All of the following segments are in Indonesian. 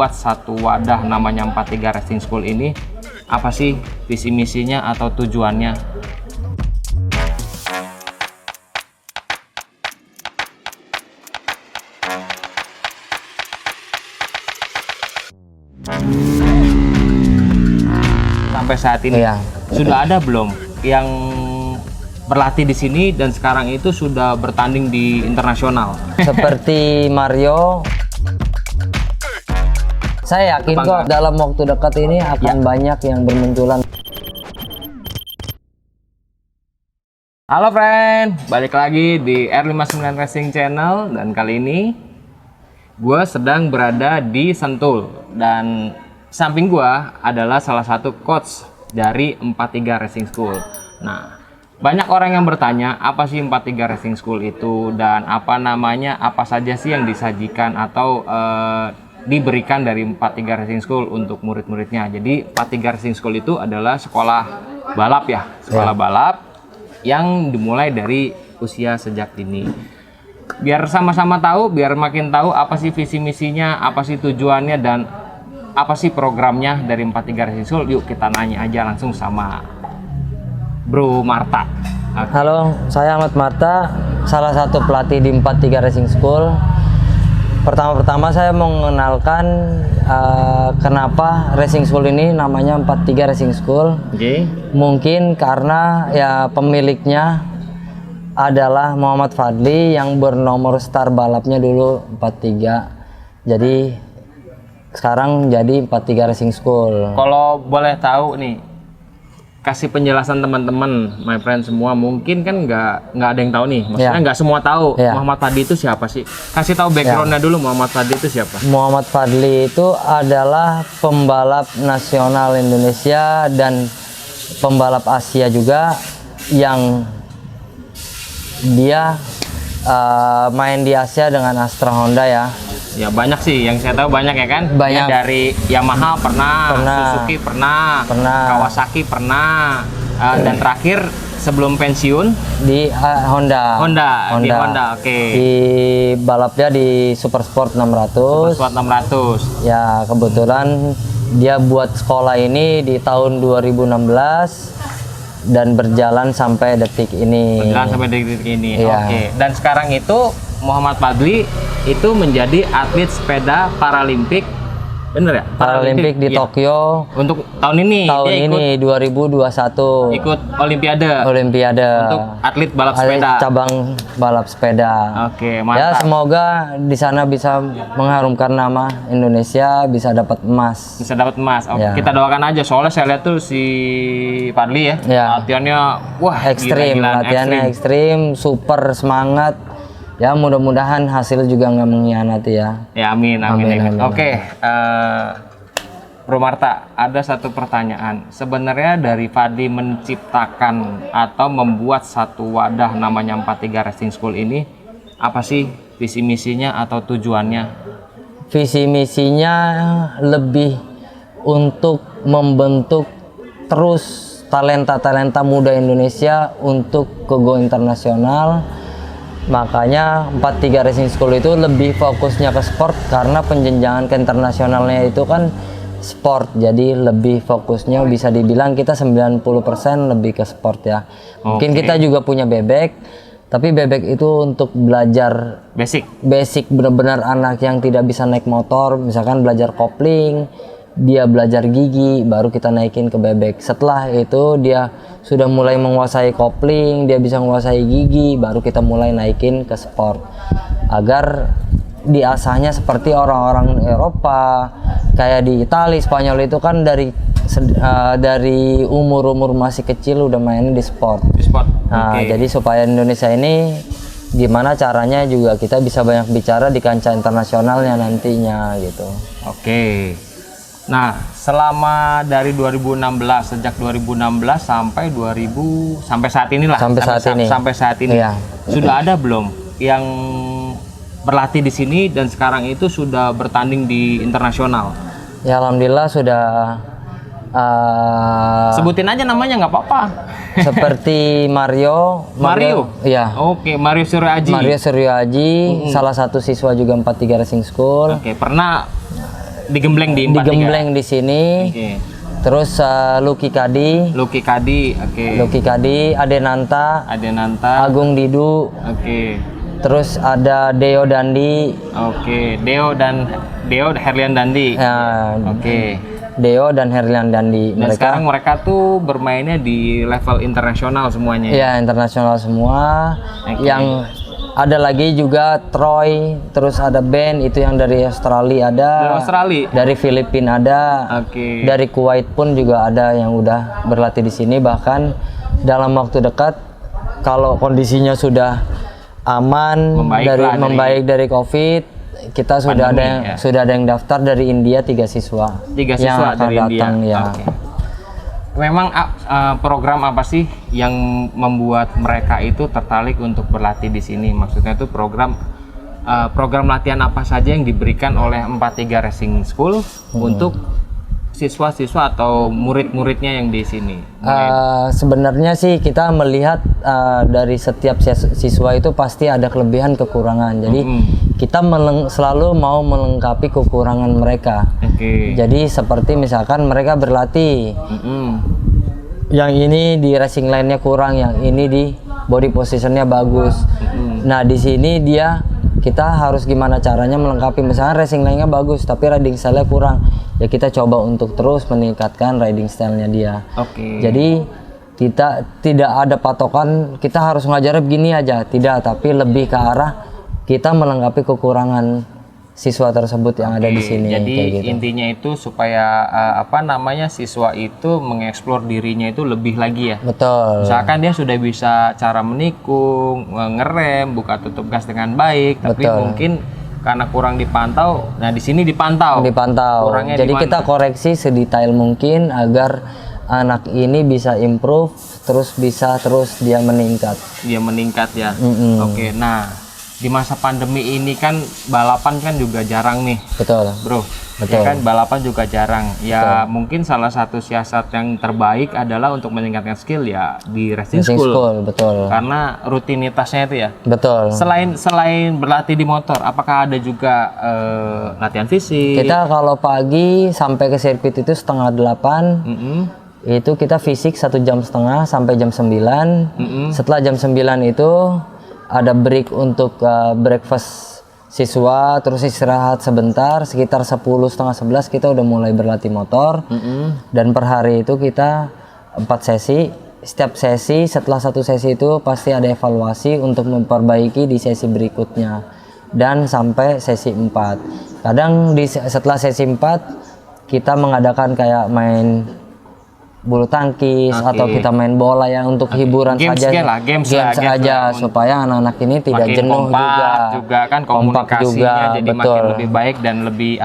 membuat satu wadah namanya 43 Racing School ini? Apa sih visi misinya atau tujuannya? Sampai saat ini sudah ada belum yang berlatih di sini dan sekarang itu sudah bertanding di internasional? Seperti Mario, saya yakin kok dalam waktu dekat ini akan banyak yang bermunculan. Halo friend, balik lagi di R59 Racing Channel, dan kali ini gue sedang berada di Sentul dan samping gue adalah salah satu coach dari 43 Racing School. Nah, banyak orang yang bertanya apa sih 43 Racing School itu dan apa namanya, apa saja sih yang disajikan atau diberikan dari 43 Racing School untuk murid-muridnya. Jadi 43 Racing School itu adalah sekolah balap ya, sekolah balap yang dimulai dari usia sejak dini. Biar sama-sama tahu, biar makin tahu apa sih visi misinya, apa sih tujuannya, dan apa sih programnya dari 43 Racing School. Yuk kita nanya aja langsung sama Bro Marta. Halo, saya Ahmad Marta, salah satu pelatih di 43 Racing School. Pertama-tama saya mau mengenalkan kenapa Racing School ini namanya 43 Racing School. Mungkin karena ya pemiliknya adalah Muhammad Fadli yang bernomor star balapnya dulu 43. Jadi sekarang jadi 43 Racing School. Kalau boleh tahu nih, kasih penjelasan teman-teman, my friend semua, mungkin kan nggak ada yang tahu nih, maksudnya nggak semua tahu Muhammad Fadli itu siapa sih? Kasih tahu backgroundnya dulu, Muhammad Fadli itu siapa? Muhammad Fadli itu adalah pembalap nasional Indonesia dan pembalap Asia juga, yang dia main di Asia dengan Astra Honda ya. Ya banyak sih, yang saya tahu banyak ya kan? Banyak. Ya, dari Yamaha pernah, Suzuki pernah, Kawasaki pernah, dan terakhir sebelum pensiun di Honda. Di Honda, oke. Di balapnya di Super Sport 600. Super Sport 600. Ya kebetulan dia buat sekolah ini di tahun 2016 dan berjalan sampai detik ini. Oke. Dan sekarang itu Muhammad Fadli itu menjadi atlet sepeda Paralimpik, bener ya? Paralimpik di Tokyo untuk tahun ini. Tahun ini 2021. Ikut Olimpiade. Untuk atlet balap sepeda. Cabang balap sepeda. Oke, mantap. Ya semoga di sana bisa mengharumkan nama Indonesia, bisa dapat emas. Oke, kita doakan aja, soalnya saya lihat tuh si Fadli ya. Latihannya ekstrim, ekstrim, super semangat. Ya mudah-mudahan hasil juga nggak mengkhianati ya. Ya amin. Oke, Bro Marta, ada satu pertanyaan. Sebenarnya dari Fadli menciptakan atau membuat satu wadah namanya 43 Racing School ini, apa sih visi misinya atau tujuannya? Visi misinya lebih untuk membentuk terus talenta-talenta muda Indonesia untuk ke go internasional. Makanya 43 Racing School itu lebih fokusnya ke sport, karena penjenjangan ke internasionalnya itu kan sport. Jadi lebih fokusnya bisa dibilang kita 90% lebih ke sport ya. Mungkin kita juga punya bebek, tapi bebek itu untuk belajar basic benar-benar anak yang tidak bisa naik motor, misalkan belajar kopling, dia belajar gigi, baru kita naikin ke bebek. Setelah itu dia sudah mulai menguasai kopling, dia bisa menguasai gigi, baru kita mulai naikin ke sport, agar diasahnya seperti orang-orang Eropa, kayak di Italia, Spanyol itu kan dari umur masih kecil udah main di sport. Nah, jadi supaya Indonesia ini gimana caranya juga kita bisa banyak bicara di kancah internasionalnya nantinya gitu. Nah, selama dari 2016, sejak 2016 sampai saat ini lah. Sampai saat ini. Sudah ada belum yang berlatih di sini dan sekarang itu sudah bertanding di internasional? Ya alhamdulillah sudah. Sebutin aja namanya, nggak apa-apa. Seperti Mario. Ya. Oke, Mario Suryoaji. Salah satu siswa juga 43 Racing School. Pernah digembleng di 43. digembleng di sini. Oke. Terus Lucky Kadi, Lucky Kadi, oke. Lucky Kadi, Adenanta, Adenanta, Agung Didu. oke. Terus ada Deo Dandi. Oke, Deo Herlian Dandi. Ya, Oke. Deo dan Herlian Dandi. Dan sekarang mereka tuh bermainnya di level internasional semuanya. ya internasional semua. Oke. Yang ada lagi juga Troy, terus ada Ben itu yang dari Australia ada. Dari Australia. Dari Filipina ada. Oke. Dari Kuwait pun juga ada yang udah berlatih di sini. Bahkan dalam waktu dekat kalau kondisinya sudah aman membaik dari COVID, kita sudah pandemi, ada yang daftar dari India 3 siswa. 3 siswa yang dari datang, India. ya. Oke. Memang program apa sih yang membuat mereka itu tertarik untuk berlatih di sini? Maksudnya itu program latihan apa saja yang diberikan oleh 43 Racing School untuk siswa-siswa atau murid-muridnya yang di sini? Sebenarnya sih kita melihat dari setiap siswa itu pasti ada kelebihan kekurangan. Jadi kita selalu mau melengkapi kekurangan mereka. Oke. Jadi seperti misalkan mereka berlatih, yang ini di racing line-nya kurang, yang ini di body positionnya bagus. Nah di sini kita harus gimana caranya melengkapi. Misalnya racing line-nya bagus tapi riding style-nya kurang, ya kita coba untuk terus meningkatkan riding style-nya dia. Oke. Jadi kita tidak ada patokan kita harus ngajarnya begini aja, tidak, tapi lebih ke arah kita melengkapi kekurangan siswa tersebut yang ada di sini. Jadi kayak gitu. intinya itu supaya siswa itu mengeksplor dirinya itu lebih lagi ya. Betul. Misalkan dia sudah bisa cara menikung, ngerem, buka tutup gas dengan baik, tapi Betul. mungkin karena kurang dipantau. Nah, di sini dipantau. Kurangnya jadi dimana? kita koreksi sedetail mungkin agar anak ini bisa improve, terus dia meningkat. Dia meningkat ya. Oke, nah di masa pandemi ini kan balapan kan juga jarang nih. Betul. Bro, Betul. ya kan balapan juga jarang. Ya mungkin salah satu siasat yang terbaik adalah untuk meningkatkan skill ya di racing school. Betul. Karena rutinitasnya itu ya. Betul. Selain berlatih di motor, apakah ada juga latihan fisik? Kita kalau pagi sampai ke sirkuit itu 7:30. Itu kita fisik 1,5 jam sampai jam 9. Setelah jam 9 itu ada break untuk breakfast siswa, terus istirahat sebentar, sekitar 10, setengah 11 kita udah mulai berlatih motor. Dan per hari itu kita 4 sesi. Setiap sesi, setelah satu sesi itu pasti ada evaluasi untuk memperbaiki di sesi berikutnya dan sampai sesi 4. Kadang setelah sesi 4 kita mengadakan kayak main bulu tangkis atau kita main bola ya untuk hiburan games saja. Games saja supaya anak-anak ini tidak jenuh juga kan, komunikasinya jadi makin lebih baik dan lebih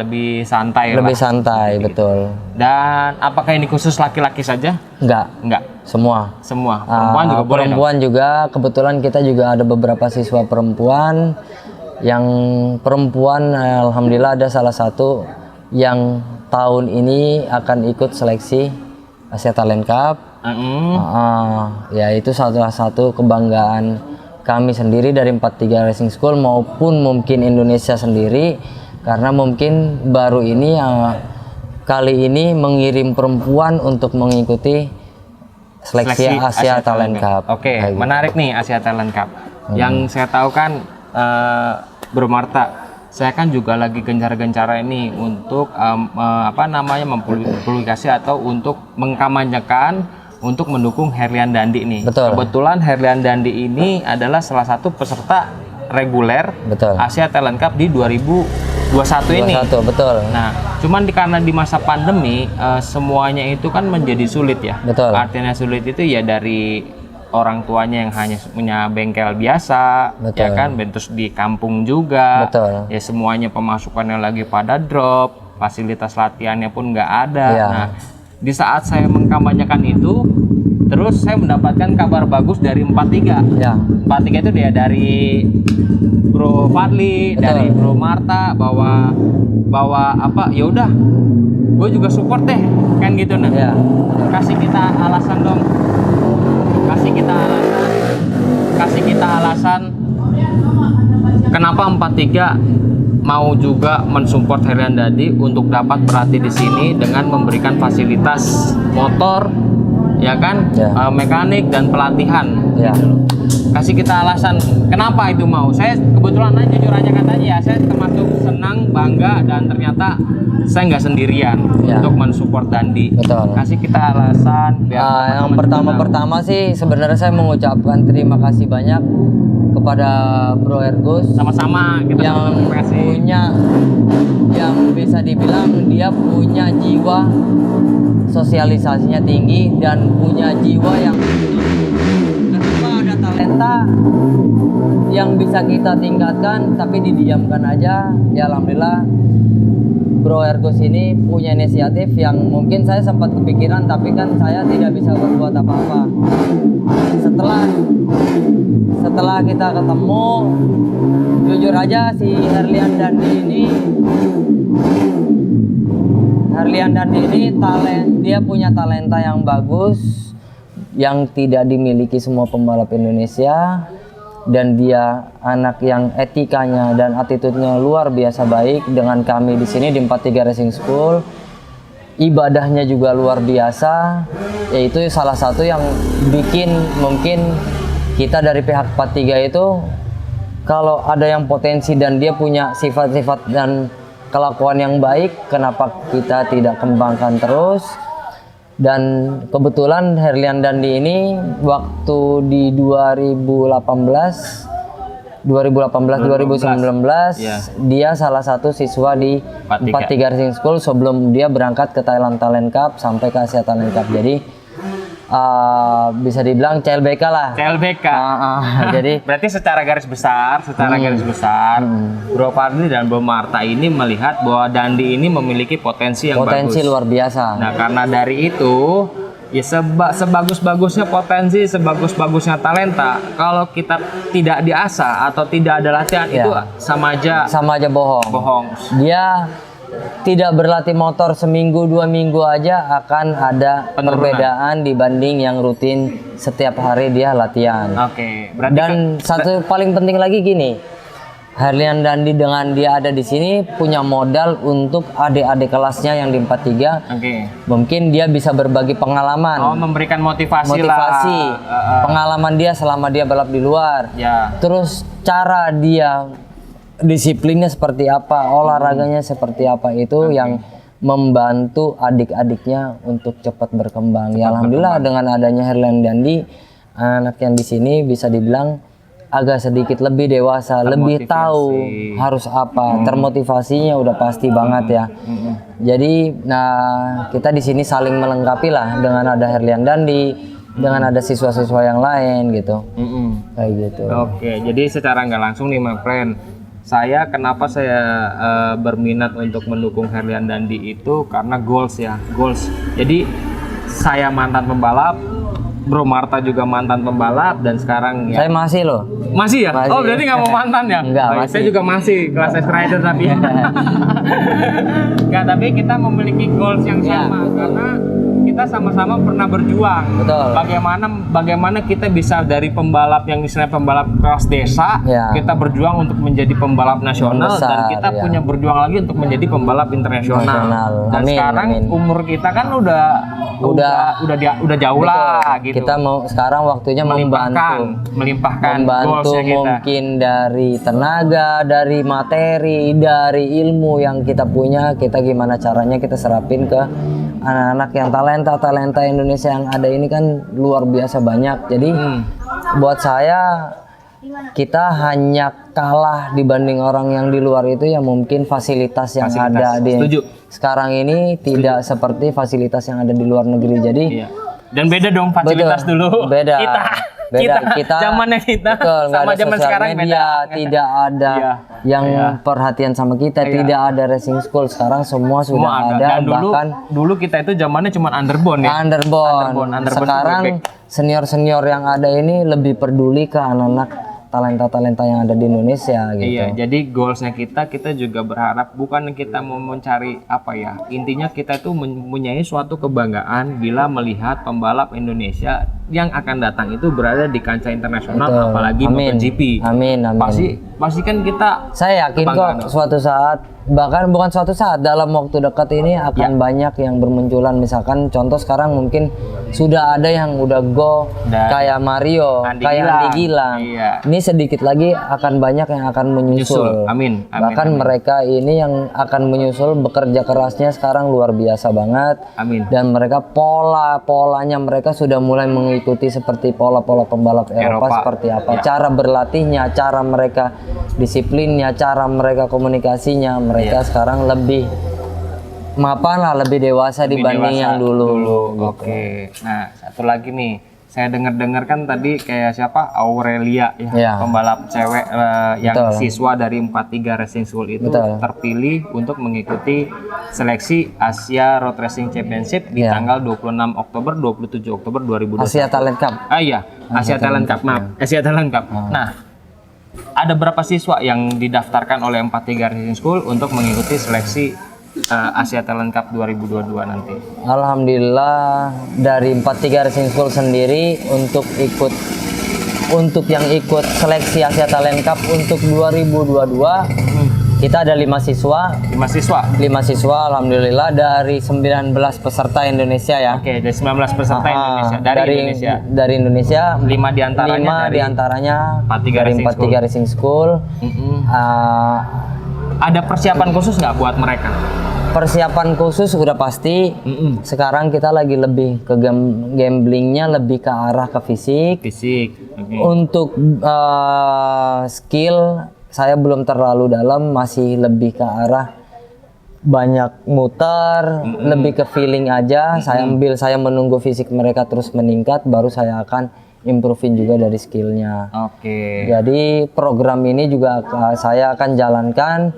lebih santai. Lebih santai, betul. Dan apakah ini khusus laki-laki saja? Enggak. Semua. Perempuan juga boleh. Perempuan juga, kebetulan kita juga ada beberapa siswa perempuan. Yang perempuan alhamdulillah ada salah satu yang tahun ini akan ikut seleksi Asia Talent Cup. Ya itu salah satu kebanggaan kami sendiri dari 43 Racing School maupun mungkin Indonesia sendiri, karena mungkin baru ini kali ini mengirim perempuan untuk mengikuti seleksi Asia Talent Cup. Oke, menarik nih Asia Talent Cup. Yang saya tahu kan Bro Marta, saya kan juga lagi gencar-gencar ini untuk mempublikasi atau untuk mengkampanyekan untuk mendukung Herlian Dandi nih. Betul. Kebetulan Herlian Dandi ini adalah salah satu peserta reguler Asia Talent Cup di 2021 ini. Betul. Nah, cuman karena di masa pandemi semuanya itu kan menjadi sulit ya. Betul. Artinya sulit itu ya dari orang tuanya yang hanya punya bengkel biasa, ya kan, terus di kampung juga, ya semuanya pemasukannya lagi pada drop, fasilitas latihannya pun nggak ada. Nah, di saat saya mengkampanyekan itu, terus saya mendapatkan kabar bagus dari 43. 43 itu dia dari Bro Fadli, dari Bro Marta, bahwa ya udah, gue juga support deh, kan gitu nah. Kasih kita alasan dong. Kasih kita alasan kenapa 43 mau juga mensupport Herlian Dandi untuk dapat berlatih di sini dengan memberikan fasilitas motor, ya kan, mekanik dan pelatihan. Ya. Kasih kita alasan kenapa itu mau. Saya kebetulan aja jujur aja katanya ya, saya termasuk senang, bangga, dan ternyata saya nggak sendirian untuk mensupport Dandi. Betul. Kasih kita alasan. Biar yang pertama sih sebenarnya saya mengucapkan terima kasih banyak kepada Bro Ergus. Sama-sama kita yang terima kasih. punya, yang bisa dibilang dia punya jiwa sosialisasinya tinggi dan punya jiwa yang kenapa ada talenta yang bisa kita tingkatkan tapi didiamkan aja. Ya alhamdulillah Bro Ergus ini punya inisiatif yang mungkin saya sempat kepikiran tapi kan saya tidak bisa berbuat apa-apa. Setelah kita ketemu, jujur aja si Herlian Dandi ini dia punya talenta yang bagus yang tidak dimiliki semua pembalap Indonesia, dan dia anak yang etikanya dan attitude-nya luar biasa baik dengan kami di sini di 43 Racing School. Ibadahnya juga luar biasa, yaitu salah satu yang bikin mungkin kita dari pihak 43 itu kalau ada yang potensi dan dia punya sifat-sifat dan kelakuan yang baik, kenapa kita tidak kembangkan terus. Dan kebetulan Herlian Dandi ini waktu di 2019 dia salah satu siswa di 43 Racing School sebelum dia berangkat ke Thailand Talent Cup sampai ke Asia Talent Cup. Jadi bisa dibilang CLBK lah. CLBK. Jadi berarti secara garis besar, Bro Fadli dan Bro Marta ini melihat bahwa Dandi ini memiliki potensi yang bagus. Luar biasa. Nah, karena dari itu ya sebagus-bagusnya potensi, sebagus-bagusnya talenta, kalau kita tidak diasah atau tidak ada latihan itu sama aja bohong. Dia tidak berlatih motor seminggu 2 minggu aja akan ada perbedaan dibanding yang rutin setiap hari dia latihan. Oke. Dan satu paling penting lagi gini, Herlian Dandi dengan dia ada di sini punya modal untuk adik-adik kelasnya yang di 43. Mungkin dia bisa berbagi pengalaman. Memberikan motivasi pengalaman dia selama dia balap di luar. Terus cara dia disiplinnya seperti apa, olahraganya seperti apa, itu yang membantu adik-adiknya untuk cepat berkembang. Ya alhamdulillah dengan adanya Herlian Dandi, anak yang di sini bisa dibilang agak sedikit lebih dewasa, lebih tahu harus apa, termotivasinya udah pasti banget ya. Jadi kita di sini saling melengkapi lah dengan ada Herlian Dandi, dengan ada siswa-siswa yang lain gitu. Kayak gitu. Oke, jadi secara nggak langsung nih my friend, kenapa saya berminat untuk mendukung Herlian Dandi itu karena goals. Jadi saya mantan pembalap, Bro Marta juga mantan pembalap, dan sekarang saya masih loh. Masih ya? Masih. Oh berarti nggak mau mantan ya? Enggak, masih. Saya juga masih kelas rider tapi enggak, tapi kita memiliki goals yang sama karena kita sama-sama pernah berjuang. Betul. Bagaimana kita bisa dari pembalap yang istilahnya pembalap kelas desa, kita berjuang untuk menjadi pembalap nasional, dan kita punya berjuang lagi untuk menjadi pembalap internasional. Dan sekarang umur kita kan udah jauh lah gitu. Kita mau sekarang waktunya melimpahkan mungkin dari tenaga, dari materi, dari ilmu yang kita punya, kita gimana caranya kita serapin ke anak-anak yang talenta Indonesia yang ada ini kan luar biasa banyak. Jadi buat saya kita hanya kalah dibanding orang yang di luar itu ya mungkin fasilitas yang ada di sekarang ini tidak seperti fasilitas yang ada di luar negeri. Jadi dan beda dong fasilitas dulu. Beda. Kita zamannya kita sama zaman sekarang beda. Tidak ada yang perhatian sama kita, tidak ada racing school. Sekarang semua sudah ada. Dan dulu kita itu zamannya cuma underbone ya. Underbone. Sekarang senior yang ada ini lebih peduli ke anak-anak talenta yang ada di Indonesia gitu. Iya, jadi goalsnya kita juga berharap bukan kita mau mencari apa ya, intinya kita itu mempunyai suatu kebanggaan bila melihat pembalap Indonesia yang akan datang itu berada di kancah internasional. Apalagi MotoGP. Amin. Pasti pasti kan kita Saya yakin kebanggaan kok suatu saat, bahkan bukan suatu saat, dalam waktu dekat ini akan Ya. banyak yang bermunculan. Misalkan contoh sekarang mungkin sudah ada yang udah go Dan kayak Mario, Andi kayak Gilang. Andi Gilang. Iya. Ini sedikit lagi akan banyak yang akan menyusul. Amin. Amin. Bahkan amin. mereka ini yang akan menyusul, bekerja kerasnya sekarang luar biasa banget. Amin. Dan mereka polanya mereka sudah mulai mengikuti seperti pola-pola pembalap Eropa seperti apa, Ya. cara berlatihnya, cara mereka disiplinnya, cara mereka komunikasinya, mereka sekarang lebih mapan lah, lebih dewasa dibanding dewasa yang dulu. Gitu. Oke. Nah, satu lagi nih. Saya dengar-dengar kan tadi kayak siapa? Aurelia ya, Ya. pembalap cewek yang Betul. siswa dari 43 Racing School itu Betul. terpilih untuk mengikuti seleksi Asia Road Racing Championship di Ya. tanggal 26 Oktober 27 Oktober 2021. Asia Talent Cup. Ah iya, Asia Talent Cup. Maaf, Asia Talent Cup. Nah, ada berapa siswa yang didaftarkan oleh 43 Racing School untuk mengikuti seleksi Asia Talent Cup 2022 nanti? Alhamdulillah dari 43 Racing School sendiri untuk yang ikut seleksi Asia Talent Cup untuk 2022 kita ada 5 siswa. 5 siswa. 5 siswa alhamdulillah dari 19 peserta Indonesia ya. Oke, dari 19 peserta Indonesia Dari Indonesia 5 diantaranya dari diantaranya 43 dari Racing 43 Racing School. Ada persiapan khusus nggak buat mereka? Persiapan khusus udah pasti. Sekarang kita lagi lebih ke gamblingnya, lebih ke arah ke fisik. Fisik. Oke. Untuk skill saya belum terlalu dalam, masih lebih ke arah banyak muter, lebih ke feeling aja. Saya menunggu fisik mereka terus meningkat, baru saya akan improvein juga dari skillnya. Oke. Jadi program ini juga saya akan jalankan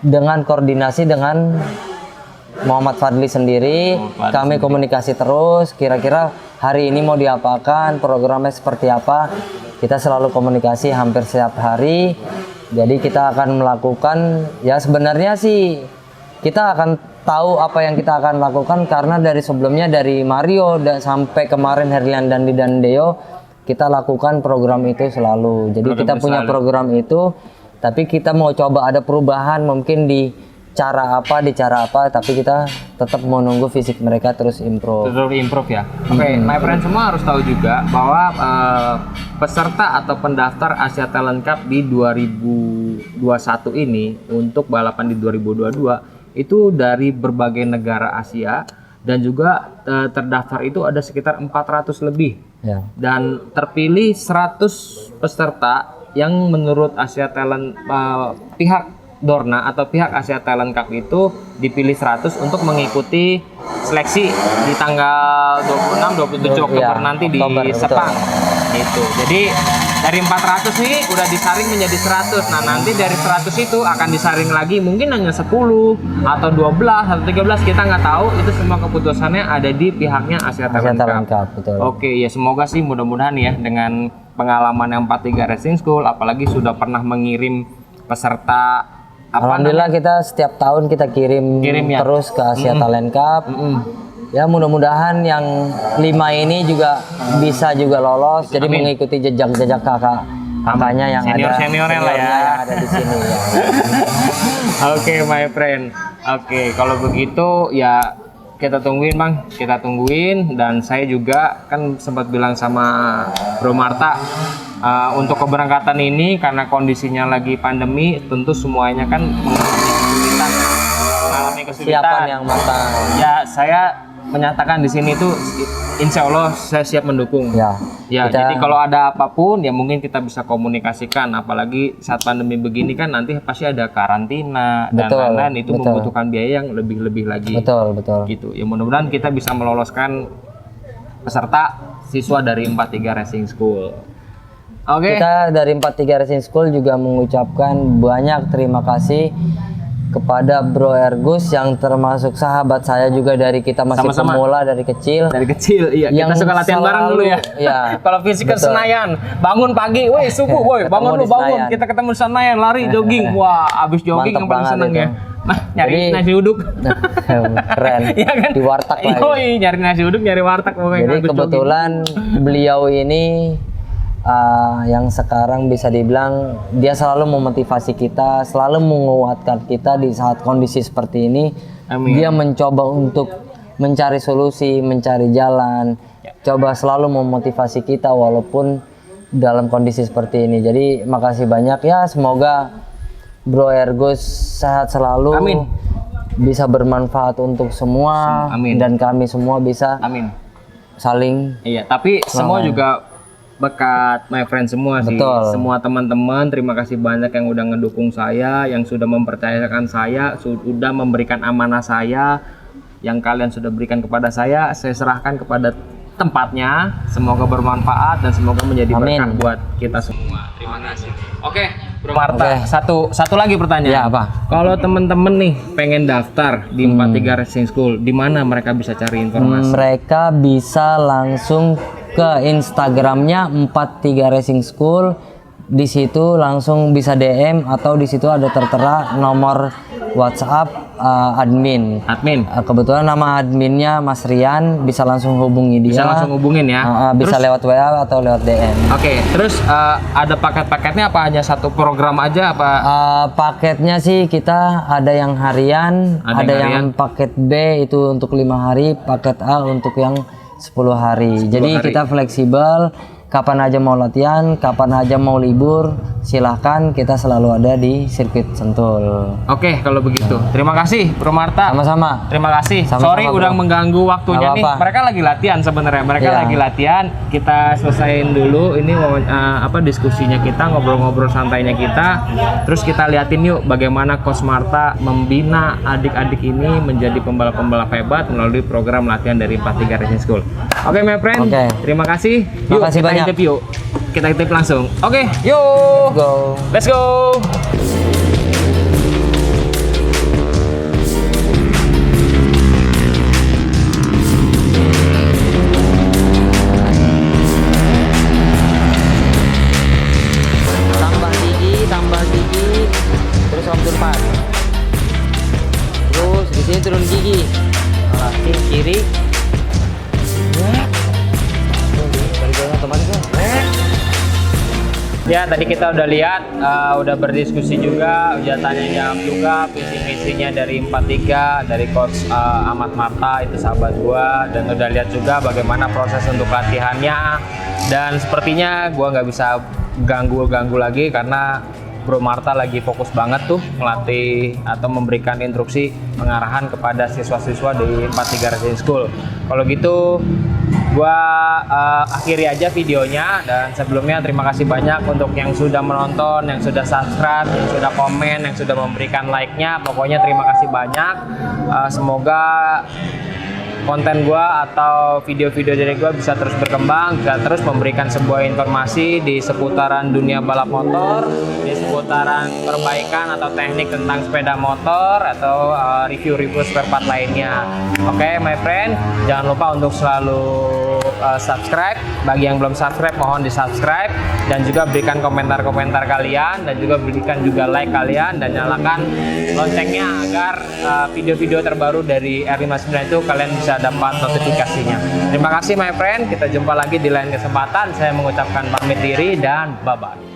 dengan koordinasi dengan Muhammad Fadli sendiri. Kami komunikasi terus, kira-kira hari ini mau diapakan, programnya seperti apa. Kita selalu komunikasi hampir setiap hari. Jadi kita akan melakukan, ya sebenarnya sih kita akan tahu apa yang kita akan lakukan karena dari sebelumnya dari Mario dan sampai kemarin Herlian dan Deo kita lakukan program itu selalu. Jadi Program kita itu punya selalu. program itu, tapi kita mau coba ada perubahan mungkin di cara apa, tapi kita tetap mau nunggu fisik mereka terus improve. Terus improve ya. Oke, my friend semua harus tahu juga bahwa peserta atau pendaftar Asia Talent Cup di 2021 ini untuk balapan di 2022 itu dari berbagai negara Asia dan juga terdaftar itu ada sekitar 400 lebih. Ya. Dan terpilih 100 peserta yang menurut Asia Talent pihak Dorna atau pihak Asia Talent Cup itu dipilih 100 untuk mengikuti seleksi di tanggal 26 27 Oktober nanti di Sepang gitu. Jadi dari 400 nih udah disaring menjadi 100. Nah, nanti dari 100 itu akan disaring lagi mungkin hanya 10 atau 12 atau 13, kita nggak tahu. Itu semua keputusannya ada di pihaknya Asia Talent Cup. Betul. Oke, ya semoga sih mudah-mudahan ya dengan pengalaman yang 43 Racing School, apalagi sudah pernah mengirim peserta Alhamdulillah kita setiap tahun kita kirim ya? terus ke Asia Talent Cup. Ya mudah-mudahan yang 5 ini juga bisa juga lolos. Jadi mengikuti jejak-jejak kakaknya yang seniornya lah ya. yang ada di sini. Ya. Oke, my friend. Oke, kalau begitu ya kita tungguin Bang, kita tungguin. Dan saya juga kan sempat bilang sama Bro Marta untuk keberangkatan ini karena kondisinya lagi pandemi, tentu semuanya kan mengalami kesulitan. Siapan yang matang. Ya, saya menyatakan di sini tuh insya Allah saya siap mendukung. Ya. Jadi kalau ada apapun ya mungkin kita bisa komunikasikan, apalagi saat pandemi begini kan nanti pasti ada karantina dan lain-lain, itu membutuhkan biaya yang lebih-lebih lagi. Betul. Gitu. Ya mudah-mudahan kita bisa meloloskan peserta siswa dari 43 Racing School. Oke. Kita dari 43 Racing School juga mengucapkan banyak terima kasih kepada Bro Ergus yang termasuk sahabat saya juga dari kita masih pemula dari kecil. Dari kecil, iya. Kita suka latihan bareng dulu ya. Iya. Kalau fisik ke Senayan, bangun pagi, woi subuh, woi bangun lu bangun. Kita ketemu di Senayan, lari, jogging. Wah, abis jogging yang paling seneng ya. Nah, nyari nasi uduk. Keren. Iya kan? Di warteg lagi. Nyari nasi uduk, nyari warteg pokoknya. Jadi kebetulan beliau ini yang sekarang bisa dibilang dia selalu memotivasi kita, selalu menguatkan kita di saat kondisi seperti ini. Amin. Dia mencoba untuk mencari solusi, mencari jalan, coba selalu memotivasi kita walaupun dalam kondisi seperti ini. Jadi makasih banyak ya, semoga Bro Ergus sehat selalu. Amin. Bisa bermanfaat untuk semua. Amin. Dan kami semua bisa Amin. saling. Iya, tapi semua juga berkat my friend semua sih. Betul. Semua teman-teman, terima kasih banyak yang udah ngedukung saya, yang sudah mempercayakan saya, sudah memberikan amanah saya, yang kalian sudah berikan kepada saya serahkan kepada tempatnya. Semoga bermanfaat dan semoga menjadi berkah Amin. buat kita semua. Terima kasih. Oke, Bro Marta, Oke. satu lagi pertanyaan. Ya, apa? Kalau temen-temen nih pengen daftar di 43 Racing School, di mana mereka bisa cari informasi? Mereka bisa langsung ke Instagramnya 43 Racing School. Di situ langsung bisa DM atau di situ ada tertera nomor WhatsApp admin. Admin. Kebetulan nama adminnya Mas Rian, bisa langsung hubungi dia. Bisa langsung hubungin ya. Bisa lewat WA atau lewat DM. Oke, terus ada paket-paketnya apa hanya satu program aja apa? Paketnya sih kita ada yang harian, Ada ada yang yang paket B itu untuk 5 hari, paket A untuk yang 10 hari. Jadi hari. kita fleksibel, kapan aja mau latihan, kapan aja mau libur, silahkan, kita selalu ada di sirkuit Sentul. Oke, kalau begitu. Terima kasih, Bro Marta. Sama-sama. Terima kasih. Sama-sama, Sorry Bro. udah mengganggu waktunya Nggak nih. apa-apa. Mereka lagi latihan sebenarnya. Mereka Iya. lagi latihan. Kita selesaiin dulu ini diskusinya kita, ngobrol-ngobrol santainya kita. Terus kita liatin yuk bagaimana Coach Marta membina adik-adik ini menjadi pembalap-pembalap hebat melalui program latihan dari 43 Racing School. Oke, my friend. Oke. Terima kasih. Yuk, Makasih kita banyak. intip yuk. Kita intip langsung. Oke, yuk. Go. Let's go. Tambah gigi, terus om turun. Terus di sini turun gigi. Kiri. Ya, tadi kita udah lihat, udah berdiskusi juga, udah tanya jawab juga visi misinya dari 43, dari Coach Ahmad Marta, itu sahabat gua, dan udah lihat juga bagaimana proses untuk latihannya. Dan sepertinya gua nggak bisa ganggu lagi karena Bro Marta lagi fokus banget tuh melatih atau memberikan instruksi pengarahan kepada siswa-siswa di 43 Racing School. Kalau gitu gua akhiri aja videonya, dan sebelumnya terima kasih banyak untuk yang sudah menonton, yang sudah subscribe, yang sudah komen, yang sudah memberikan like-nya. Pokoknya terima kasih banyak. Semoga konten gua atau video-video dari gua bisa terus berkembang, bisa terus memberikan sebuah informasi di seputaran dunia balap motor, di seputaran perbaikan atau teknik tentang sepeda motor atau review-review spare part lainnya. Oke, my friend, jangan lupa untuk selalu subscribe. Bagi yang belum subscribe, mohon di subscribe, dan juga berikan komentar-komentar kalian, dan juga berikan juga like kalian, dan nyalakan loncengnya agar video-video terbaru dari R59 itu kalian bisa dapat notifikasinya. Terima kasih my friend, kita jumpa lagi di lain kesempatan. Saya mengucapkan pamit diri dan bye-bye.